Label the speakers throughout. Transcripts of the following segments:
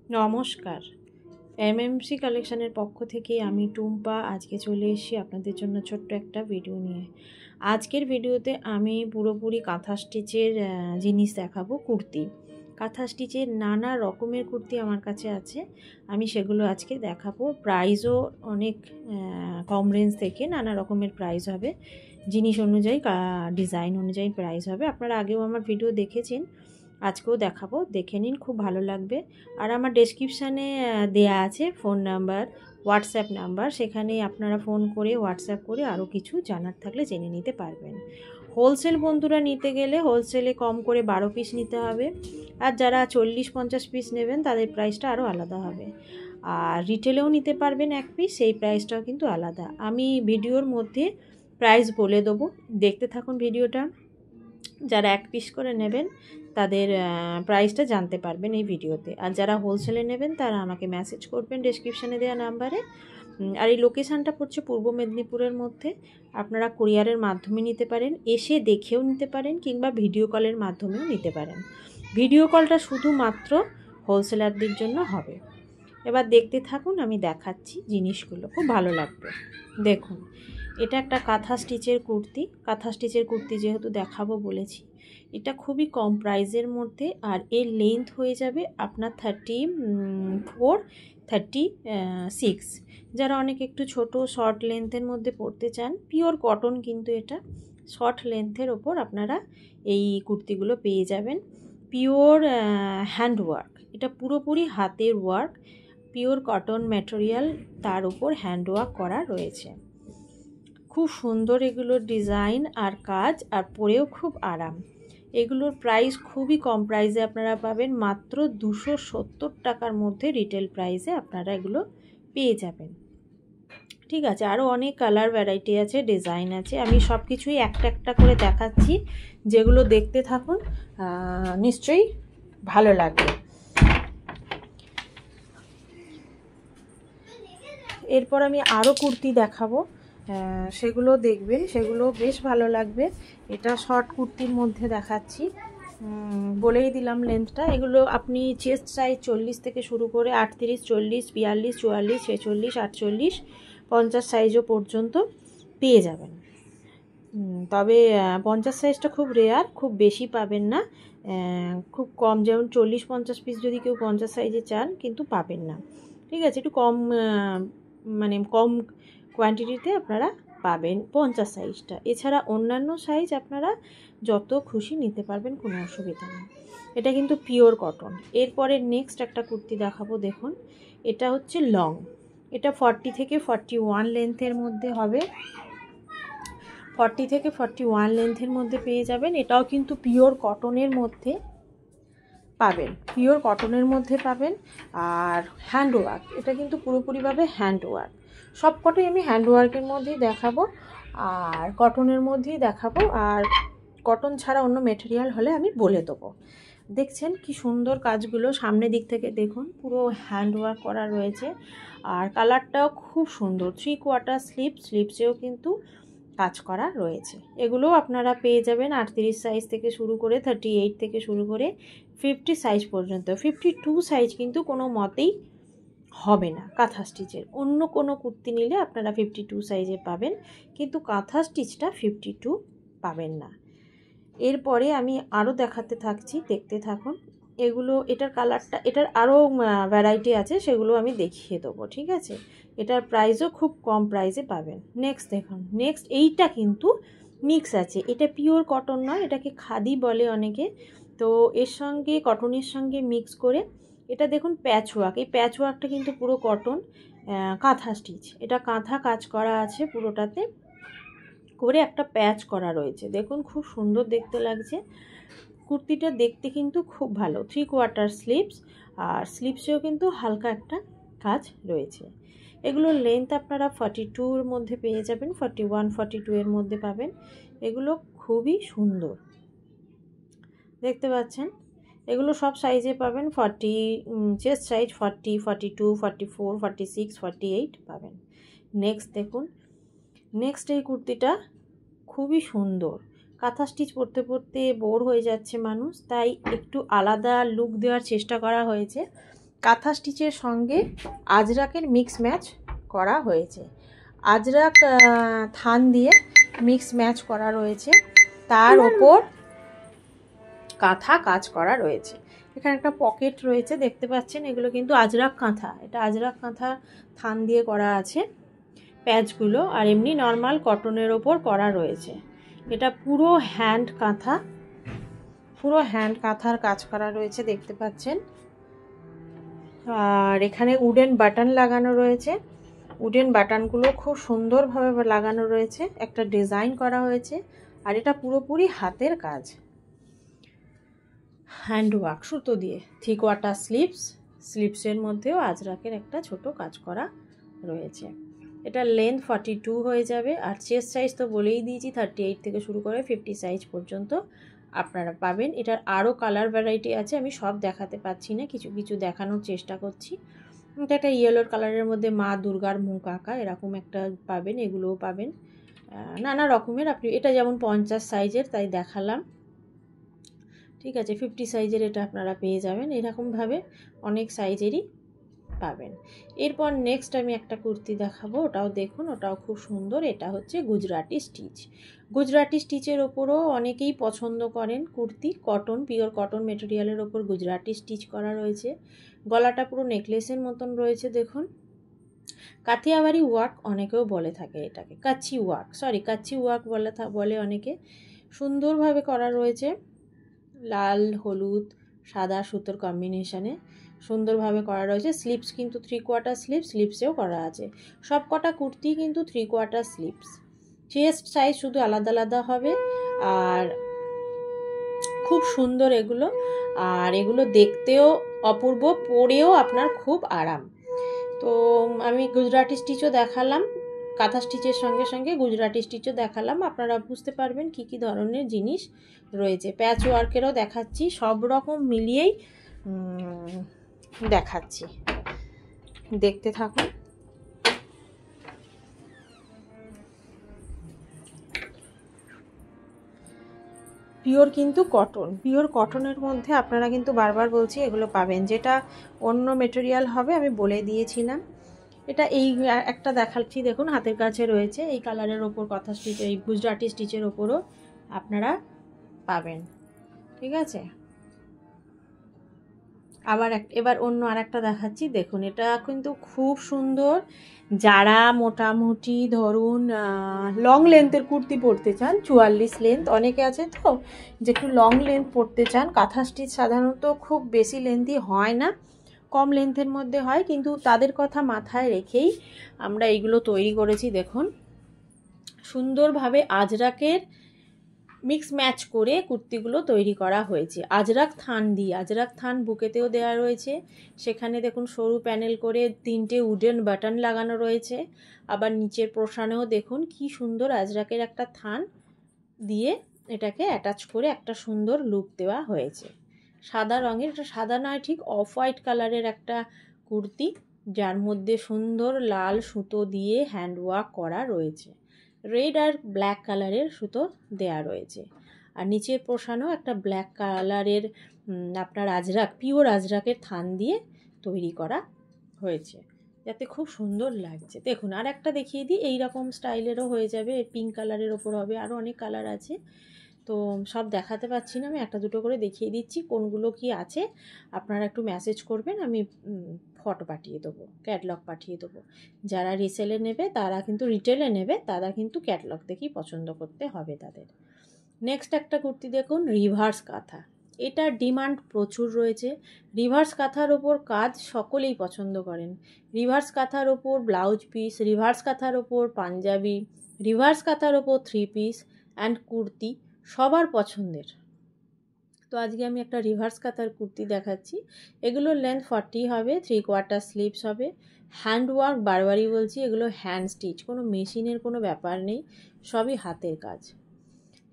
Speaker 1: নমস্কার, এমএমসি কালেকশনের পক্ষ থেকে আমি টুম্পা আজকে চলে এসেছি আপনাদের জন্য ছোট্ট একটা ভিডিও নিয়ে। আজকের ভিডিওতে আমি পুরোপুরি কাঁথা স্টিচের জিনিস দেখাবো। কুর্তি, কাঁথা স্টিচের নানা রকমের কুর্তি আমার কাছে আছে, আমি সেগুলো আজকে দেখাবো। প্রাইসও অনেক কম রেঞ্জ থেকে নানা রকমের প্রাইস হবে, জিনিস অনুযায়ী ডিজাইন অনুযায়ী প্রাইস হবে। আপনারা আগেও আমার ভিডিও দেখেছেন, আজকেও দেখাবো, দেখে নিন, খুব ভালো লাগবে। আর আমার ডেসক্রিপশানে দেয়া আছে ফোন নাম্বার, হোয়াটসঅ্যাপ নাম্বার, সেখানে আপনারা ফোন করে হোয়াটসঅ্যাপ করে আরও কিছু জানার থাকলে জেনে নিতে পারবেন। হোলসেল বন্ধুরা নিতে গেলে হোলসেলে কম করে 12 পিস নিতে হবে, আর যারা 40-50 পিস নেবেন তাদের প্রাইসটা আরও আলাদা হবে। আর রিটেলেও নিতে পারবেন এক পিস, সেই প্রাইসটাও কিন্তু আলাদা। আমি ভিডিওর মধ্যে প্রাইস বলে দেবো, দেখতে থাকুন ভিডিওটা। যারা এক পিস করে নেবেন তাদের প্রাইসটা জানতে পারবেন এই ভিডিওতে, আর যারা হোলসেলে নেবেন তারা আমাকে মেসেজ করবেন ডেসক্রিপশানে দেওয়া নাম্বারে। আর এই লোকেশানটা পড়ছে পূর্ব মেদিনীপুরের মধ্যে। আপনারা কুরিয়ারের মাধ্যমে নিতে পারেন, এসে দেখেও নিতে পারেন, কিংবা ভিডিও কলের মাধ্যমেও নিতে পারেন। ভিডিও কলটা শুধুমাত্র হোলসেলারদের জন্য হবে। এবার দেখতে থাকুন, আমি দেখাচ্ছি জিনিসগুলো, খুব ভালো লাগবে। দেখুন, এটা একটা কাঁথা স্টিচের কুর্তি। কাঁথা স্টিচের কুর্তি যেহেতু দেখাবো বলেছি, এটা খুবই কম প্রাইসের মধ্যে। আর এর লেন্থ হয়ে যাবে আপনার 34-36। যারা অনেক একটু ছোট শর্ট লেন্থের মধ্যে পরতে চান, পিওর কটন কিন্তু এটা, শর্ট লেন্থের ওপর আপনারা এই কুর্তিগুলো পেয়ে যাবেন। পিওর হ্যান্ডওয়ার্ক, এটা পুরোপুরি হাতের ওয়ার্ক, পিওর কটন ম্যাটেরিয়াল, তার উপর হ্যান্ডওয়ার্ক করা রয়েছে। খুব সুন্দর এগুলোর ডিজাইন আর কাজ, আর পরেও খুব আরাম। এগুলোর প্রাইস খুবই কম প্রাইসে আপনারা পাবেন, মাত্র 270 টাকার মধ্যে রিটেল প্রাইসে আপনারা এগুলো পেয়ে যাবেন। ঠিক আছে, আরও অনেক কালার ভ্যারাইটি আছে, ডিজাইন আছে, আমি সব কিছুই একটা একটা করে দেখাচ্ছি, যেগুলো দেখতে থাকুন, নিশ্চয়ই ভালো লাগবে। এরপর আমি আরও কুর্তি দেখাবো, সেগুলো দেখবেন, সেগুলো বেশ ভালো লাগবে। এটা শর্ট কুর্তির মধ্যে দেখাচ্ছি, বলেই দিলাম লেন্থটা। এগুলো আপনি চেস্ট সাইজ 40 থেকে শুরু করে 38, 40, 42, 44, 46, 48, 50 সাইজও পর্যন্ত পেয়ে যাবেন। তবে 50 সাইজটা খুব রেয়ার, খুব বেশি পাবেন না, খুব কম। যেমন 40-50 পিস যদি কেউ 50 সাইজে চান, কিন্তু পাবেন না। ঠিক আছে, একটু কম, মানে কম কোয়ান্টিটিতে আপনারা পাবেন 50 সাইজটা। এছাড়া অন্যান্য সাইজ আপনারা যত খুশি নিতে পারবেন, কোনো অসুবিধা নেই। এটা কিন্তু পিওর কটন। এরপরে নেক্সট একটা কুর্তি দেখাবো, দেখুন, এটা হচ্ছে লং। এটা 40 থেকে 41 লেন্থের মধ্যে হবে, 40 থেকে 41 লেন্থের মধ্যে পেয়ে যাবেন। এটাও কিন্তু পিওর কটনের মধ্যে পাবেন, পিওর কটনের মধ্যে পাবেন। আর হ্যান্ডওয়ার্ক, এটা কিন্তু পুরোপুরিভাবে হ্যান্ডওয়ার্ক। সব কটাই আমি হ্যান্ডওয়ার্কের মধ্যেই দেখাবো, আর কটনের মধ্যেই দেখাবো। আর কটন ছাড়া অন্য মেটেরিয়াল হলে আমি বলে দেবো। দেখছেন কি সুন্দর কাজগুলো, সামনের দিক থেকে দেখুন, পুরো হ্যান্ডওয়ার্ক করা রয়েছে। আর কালারটাও খুব সুন্দর। 3/4 স্লিপসেও কিন্তু কাজ করা রয়েছে। এগুলোও আপনারা পেয়ে যাবেন 38 সাইজ থেকে শুরু করে 38 থেকে শুরু করে 50 সাইজ পর্যন্ত। 52 সাইজ কিন্তু কোনো মতেই হবে না কাঁথা স্টিচের। অন্য কোনো কুর্তি নিলে আপনারা 52 সাইজে পাবেন, কিন্তু কাঁথা স্টিচটা 52 পাবেন না। এরপরে আমি আরও দেখাতে থাকছি, দেখতে থাকুন। এগুলো, এটার কালারটা, এটার আরও ভ্যারাইটি আছে, সেগুলো আমি দেখিয়ে দেবো। ঠিক আছে, এটার প্রাইসও খুব কম প্রাইসে পাবেন। নেক্সট দেখুন, নেক্সট এইটা কিন্তু মিক্স আছে, এটা পিওর কটন নয়, এটাকে খাদি বলে অনেকে। তো এর সঙ্গে কটনের সঙ্গে মিক্স করে এটা দেখুন প্যাচ ওয়ার্ক। এই প্যাচ ওয়ার্কটা কিন্তু পুরো কটন, কাঁথা স্টিচ। এটা কাঁথা কাজ করা আছে পুরোটাতে, করে একটা প্যাচ করা রয়েছে। দেখুন খুব সুন্দর দেখতে লাগছে কুর্তিটা, দেখতে কিন্তু খুব ভালো। 3/4 স্লিপস, আর স্লিপসেও কিন্তু হালকা একটা কাজ রয়েছে। এগুলোর লেন্থ আপনারা 42-এর মধ্যে পেয়ে যাবেন, 41-42 এর মধ্যে পাবেন। এগুলো খুবই সুন্দর দেখতে পাচ্ছেন। এগুলো সব সাইজে পাবেন। 40 চেস্ট সাইজ 40, 42, 44, 46, 48 পাবেন। নেক্সট দেখুন, নেক্সট এই কুর্তিটা খুবই সুন্দর। কাঁথা স্টিচ পরতে পরতে বোর হয়ে যাচ্ছে মানুষ, তাই একটু আলাদা লুক দেওয়ার চেষ্টা করা হয়েছে। কাঁথা স্টিচের সঙ্গে আজরাকের মিক্স ম্যাচ করা হয়েছে। আজরাক থান দিয়ে মিক্স ম্যাচ করা রয়েছে, তার ওপর কাঁথা কাজ করা রয়েছে। এখানে একটা পকেট রয়েছে দেখতে পাচ্ছেন, এগুলো কিন্তু আজরাক কাঁথা, এটা আজরাক কাঁথা থান দিয়ে করা আছে প্যাচগুলো, আর এমনি নর্মাল কটনের ওপর করা রয়েছে। এটা পুরো হ্যান্ড কাঁথা, পুরো হ্যান্ড কাঁথার কাজ করা রয়েছে দেখতে পাচ্ছেন। আর এখানে উডেন বাটন লাগানো রয়েছে, উডেন বাটনগুলো খুব সুন্দরভাবে লাগানো রয়েছে, একটা ডিজাইন করা হয়েছে। আর এটা পুরোপুরি হাতের কাজ, হ্যান্ডওয়ার্ক সুতো দিয়ে। 3/4 স্লিভস, স্লিভসের মধ্যেও আজরাকের একটা ছোট কাজ করা রয়েছে। এটা লেন্থ 42 হয়ে যাবে। আর চেস্ট সাইজ তো বলেই দিয়েছি, 38 থেকে শুরু করে 50 সাইজ পর্যন্ত আপনারা পাবেন। এটার আরও কালার ভ্যারাইটি আছে, আমি সব দেখাতে পাচ্ছি না, কিছু কিছু দেখানোর চেষ্টা করছি। এটা একটা ইয়েলোর কালারের মধ্যে মা দুর্গার মুখ আঁকা, এরকম একটা পাবেন, এগুলোও পাবেন নানা রকমের। আপনি এটা যেমন 50 সাইজের তাই দেখালাম, ঠিক আছে। 50 সাইজের এটা আপনারা পেয়ে যাবেন, এরকমভাবে অনেক সাইজেরই পাবেন। এরপর নেক্সট আমি একটা কুর্তি দেখাবো, ওটাও দেখুন, ওটাও খুব সুন্দর। এটা হচ্ছে গুজরাটি স্টিচ। গুজরাটি স্টিচের ওপরও অনেকেই পছন্দ করেন কুর্তি, কটন, পিওর কটন মেটেরিয়ালের ওপর গুজরাটি স্টিচ করা রয়েছে। গলাটা পুরো নেকলেসের মতন রয়েছে দেখুন। কাথিয়াওয়ারি ওয়ার্ক অনেকেও বলে থাকে এটাকে, kacchi work, sorry kacchi work বলে অনেকে। সুন্দরভাবে করা রয়েছে, লাল হলুদ সাদা সুতোর কম্বিনেশনে সুন্দরভাবে করা রয়েছে। স্লিভস কিন্তু 3/4 স্লিভস, স্লিভসেও করা আছে। সব কটা কুর্তি কিন্তু 3/4 স্লিভস। চেস্ট সাইজ শুধু আলাদা আলাদা হবে। আর খুব সুন্দর এগুলো, আর এগুলো দেখতেও অপূর্ব, পরেও আপনার খুব আরাম। তো আমি গুজরাটি স্টিচও দেখালাম, কাঁথা স্টিচের সঙ্গে সঙ্গে গুজরাটি স্টিচও দেখালাম, আপনারা বুঝতে পারবেন কি কি ধরনের জিনিস রয়েছে। প্যাচ ওয়ার্কেরও দেখাচ্ছি, সব রকম মিলিয়েই দেখাচ্ছি, দেখতে থাকুন। পিওর কিন্তু কটন, পিওর কটনের মধ্যে আপনারা কিন্তু বারবার বলছি এগুলো পাবেন, যেটা অন্য মেটেরিয়াল হবে আমি বলে দিয়েছিলাম। এটা এই একটা দেখাচ্ছি দেখুন, হাতের কাছে রয়েছে, এই কালারের ওপর কাঁথা স্টিচ, এই গুজরাটি স্টিচের ওপরও আপনারা পাবেন, ঠিক আছে। আবার এবার অন্য আর একটা দেখাচ্ছি দেখুন, এটা কিন্তু খুব সুন্দর। যারা মোটামুটি ধরুন লং লেন্থের কুর্তি পরতে চান, 44 লেন্থ, অনেকে আছে তো যে একটু লং লেন্থ পরতে চান। কাঁথা স্টিচ সাধারণত খুব বেশি লেন্থই হয় না, কম লেন্থের মধ্যে হয়, কিন্তু তাদের কথা মাথায় রেখেই আমরা এইগুলো তৈরি করেছি দেখুন। সুন্দরভাবে আজরাকের মিক্স ম্যাচ করে কুর্তিগুলো তৈরি করা হয়েছে আজরাক থান দিয়ে। আজরাক থান বুকেতেও দেওয়া রয়েছে, সেখানে দেখুন সরু প্যানেল করে 3টে উডেন বাটন লাগানো রয়েছে। আবার নিচের পোর্শনেও দেখুন কি সুন্দর আজরাকের একটা থান দিয়ে এটাকে অ্যাটাচ করে একটা সুন্দর লুক দেওয়া হয়েছে। সাদা রঙের, এটা সাদা নয় ঠিক অফ হোয়াইট কালারের একটা কুর্তি, যার মধ্যে সুন্দর লাল সুতো দিয়ে হ্যান্ডওয়ার্ক করা রয়েছে। রেড আর ব্ল্যাক কালারের সুতো দেয়া রয়েছে। আর নিচের পোর্শনেও একটা ব্ল্যাক কালারের আপনার আজরাক, পিওর আজরাকের থান দিয়ে তৈরি করা হয়েছে, যাতে খুব সুন্দর লাগছে। দেখুন আর একটা দেখিয়ে দিই, এইরকম স্টাইলেরও হয়ে যাবে, পিঙ্ক কালারের ওপর হবে, আরও অনেক কালার আছে, তো সব দেখাতে পাচ্ছি না, আমি একটা দুটো করে দেখিয়ে দিচ্ছি কোনগুলো কি আছে। আপনারা একটু মেসেজ করবেন, আমি ফটো পাঠিয়ে দেবো, ক্যাটলগ পাঠিয়ে দেবো। যারা রিসেলে নেবে তারা কিন্তু, রিটেলে নেবে তারা কিন্তু ক্যাটলগ দেখেই পছন্দ করতে হবে তাদের। নেক্সট একটা কুর্তি দেখুন, রিভার্স কাঁথা। এটার ডিমান্ড প্রচুর রয়েছে। রিভার্স কাঁথার ওপর কাজ সকলেই পছন্দ করেন। রিভার্স কাঁথার ওপর ব্লাউজ পিস, রিভার্স কাঁথার ওপর পাঞ্জাবি, রিভার্স কাঁথার ওপর 3 পিস অ্যান্ড কুর্তি সবার পছন্দের। তো আজকে আমি একটা রিভার্স কাঁথার কুর্তি দেখাচ্ছি। এগুলোর লেন্থ 40 হবে, 3/4 স্লিভস হবে। হ্যান্ডওয়ার্ক, বারবারই বলছি, এগুলো হ্যান্ড স্টিচ, কোনো মেশিনের কোনো ব্যাপার নেই, সবই হাতের কাজ,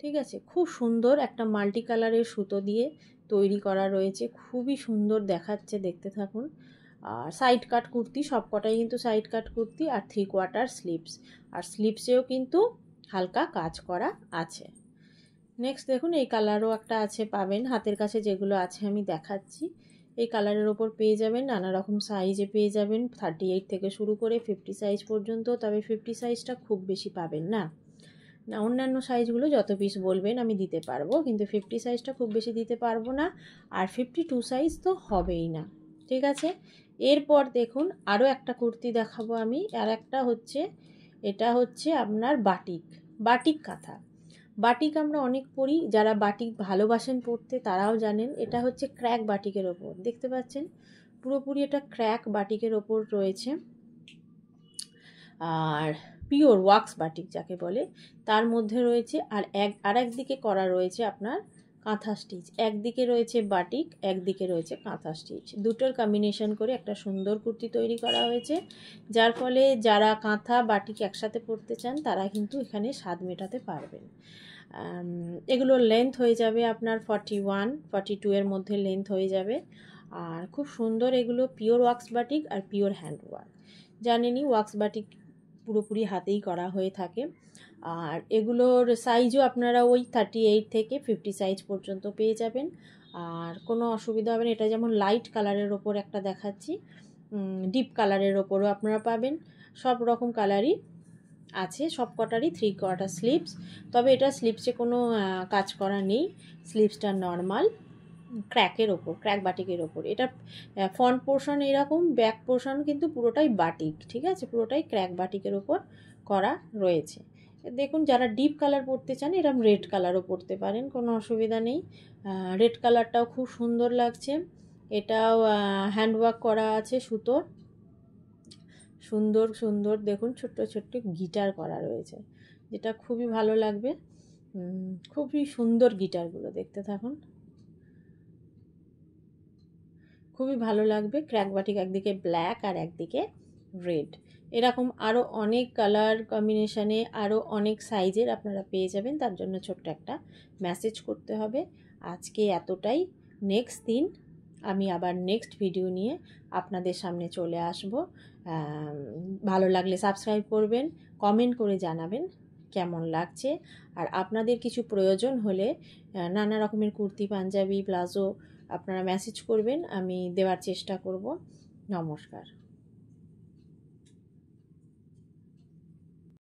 Speaker 1: ঠিক আছে। খুব সুন্দর একটা মাল্টি কালারের সুতো দিয়ে তৈরি করা রয়েছে, খুবই সুন্দর দেখাচ্ছে, দেখতে থাকুন। আর সাইড কাট কুর্তি, সব কটাই কিন্তু সাইড কাট কুর্তি, আর 3/4 স্লিভস, আর স্লিভসেও কিন্তু হালকা কাজ করা আছে। নেক্সট দেখুন, এই কালারও একটা আছে, পাবেন হাতের কাছে যেগুলো আছে আমি দেখাচ্ছি। এই কালারের ওপর পেয়ে যাবেন, নানা রকম সাইজে পেয়ে যাবেন, 38 থেকে শুরু করে 50 সাইজ পর্যন্ত। তবে 50 সাইজটা খুব বেশি পাবেন না, অন্যান্য সাইজগুলো যত পিস বলবেন আমি দিতে পারবো, কিন্তু 50 সাইজটা খুব বেশি দিতে পারবো না, আর 52 সাইজ তো হবেই না। ঠিক আছে, এরপর দেখুন আরও একটা কুর্তি দেখাবো আমি, আর একটা হচ্ছে, এটা হচ্ছে আপনার বাটিক, বাটিক কাঁথা। বাটিক আমরা অনেক পরি, যারা বাটিক ভালোবাসেন পরতে তারাও জানেন। এটা হচ্ছে ক্র্যাক বাটিকের ওপর, দেখতে পাচ্ছেন পুরোপুরি এটা ক্র্যাক বাটিকের ওপর রয়েছে, আর পিওর ওয়াক্স বাটিক যাকে বলে তার মধ্যে রয়েছে। আর একদিকে করা রয়েছে আপনার কাঁথা স্টিচ, একদিকে রয়েছে বাটিক, একদিকে রয়েছে কাঁথা স্টিচ, দুটোর কম্বিনেশন করে একটা সুন্দর কুর্তি তৈরি করা হয়েছে, যার ফলে যারা কাঁথা বাটিক একসাথে পরতে চান তারা কিন্তু এখানে স্বাদ মেটাতে পারবেন। এগুলোর লেন্থ হয়ে যাবে আপনার 41, 42 এর মধ্যে লেন্থ হয়ে যাবে। আর খুব সুন্দর, এগুলো পিওর ওয়াক্স বাটিক আর পিওর হ্যান্ড ওয়ার্ক। জানেনই ওয়াক্স বাটিক পুরোপুরি হাতেই করা হয়ে থাকে। আর এগুলোর সাইজও আপনারা ওই 38 থেকে 50 সাইজ পর্যন্ত পেয়ে যাবেন, আর কোনো অসুবিধা হবে না। এটা যেমন লাইট কালারের ওপর একটা দেখাচ্ছি, ডিপ কালারের ওপরও আপনারা পাবেন, সব রকম কালারই আছে, সব কটারই 3/4 স্লিভস। তবে এটা স্লিভসে কোনো কাজ করা নেই, স্লিভসটা নর্মাল ক্র্যাকের ওপর, ক্র্যাক বাটিকের ওপর। এটা ফ্রন্ট পোর্শন এরকম, ব্যাক পোর্শন কিন্তু পুরোটাই বাটিক, ঠিক আছে, পুরোটাই ক্র্যাক বাটিকের ওপর করা রয়েছে। দেখুন যারা ডিপ কালার পরতে চান এরকম রেড কালারও পরতে পারেন, কোনো অসুবিধা নেই। রেড কালারটাও খুব সুন্দর লাগছে, এটাও হ্যান্ডওয়ার্ক করা আছে সুতোর, সুন্দর সুন্দর দেখুন ছোট্ট ছোট্ট গিটার করা রয়েছে, যেটা খুবই ভালো লাগবে। খুবই সুন্দর গিটারগুলো, দেখতে থাকুন, খুবই ভালো লাগবে। ক্র্যাক বাটিক একদিকে ব্ল্যাক আর একদিকে রেড, এরকম আরও অনেক কালার কম্বিনেশানে আরও অনেক সাইজের আপনারা পেয়ে যাবেন। তার জন্য ছোট্ট একটা মেসেজ করতে হবে। আজকে এতটাই, নেক্সট দিন আমি আবার নেক্সট ভিডিও নিয়ে আপনাদের সামনে চলে আসব। ভালো লাগলে সাবস্ক্রাইব করবেন, কমেন্ট করে জানাবেন কেমন লাগছে, আর আপনাদের কিছু প্রয়োজন হলে নানা রকমের কুর্তি, পাঞ্জাবি, প্লাজো আপনারা মেসেজ করবেন, আমি দেওয়ার চেষ্টা করব। নমস্কার।